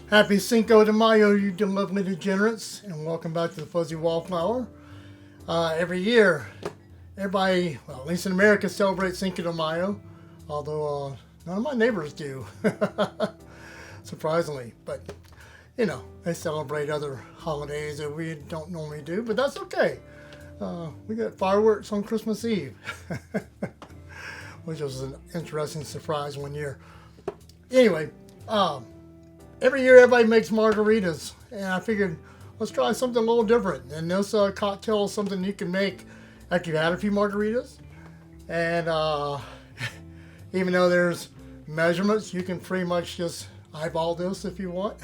Happy Cinco de Mayo, you lovely degenerates, and welcome back to the Fuzzy Wallflower. Every year, everybody, well, at least in America, celebrates Cinco de Mayo, although none of my neighbors do, surprisingly. But, you know, they celebrate other holidays that we don't normally do, but that's okay. We got fireworks on Christmas Eve, which was an interesting surprise one year. Anyway, every year everybody makes margaritas, and I figured let's try something a little different. And this cocktail is something you can make after you've had a few margaritas. And even though there's measurements, you can pretty much just eyeball this if you want.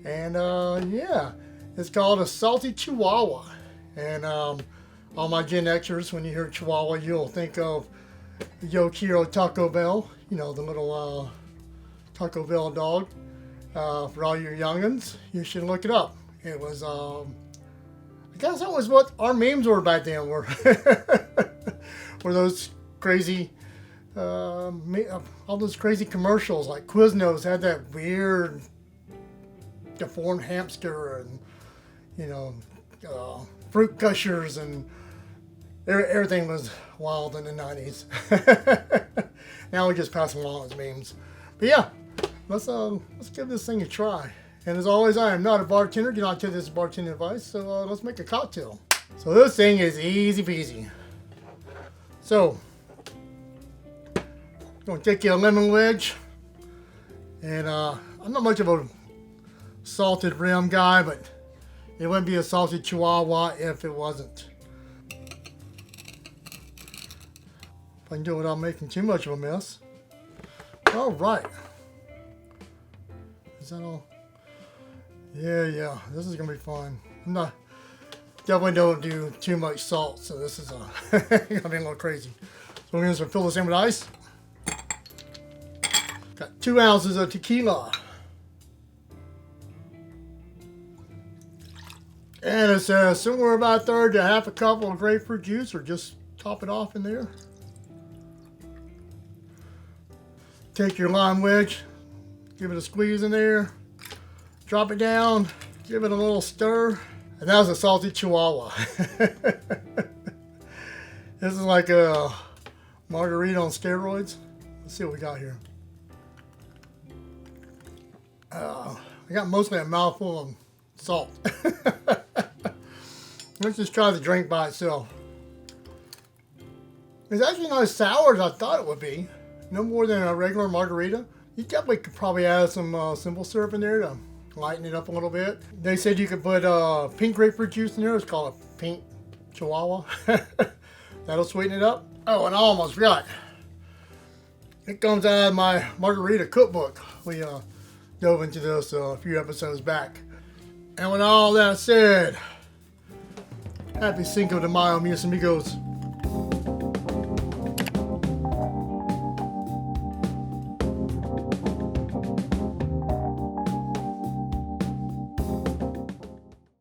And yeah, it's called a Salty Chihuahua. And all my Gen Xers, when you hear Chihuahua, you'll think of Yo Quiero Taco Bell, you know, the little Taco Bell dog. For all your youngins, you should look it up. It was, I guess that was what our memes were back then. Were those crazy, all those crazy commercials like Quiznos had that weird deformed hamster, and you know, fruit gushers, and everything was wild in the 90s. Now we just pass them along as memes. But yeah, let's give this thing a try. And as always, I am not a bartender. Do not take this as bartender advice. So let's make a cocktail. So this thing is easy peasy. So I'm gonna take you a lemon wedge, and I'm not much of a salted rim guy, but it wouldn't be a salty Chihuahua if it wasn't. If I can do it without making too much of a mess. All right. Is that all? Yeah. This is gonna be fun. I'm not definitely don't do too much salt, so this is gonna be a little crazy. So we're gonna fill this in with ice. Got 2 ounces of tequila. And it says somewhere about a third to half a cup of grapefruit juice, or just top it off in there. Take your lime wedge, give it a squeeze in there, drop it down, give it a little stir, and that was a Salty Chihuahua. This is like a margarita on steroids. Let's see what we got here. I got mostly a mouthful of salt. Let's just try the drink by itself. It's actually not as sour as I thought it would be. No more than a regular margarita. You definitely could probably add some simple syrup in there to lighten it up a little bit. They said you could put pink grapefruit juice in there. It's called a pink Chihuahua. That'll sweeten it up. Oh, and I almost forgot. It comes out of my Margarita Cookbook. We dove into this a few episodes back. And with all that said, happy Cinco de Mayo, mis amigos.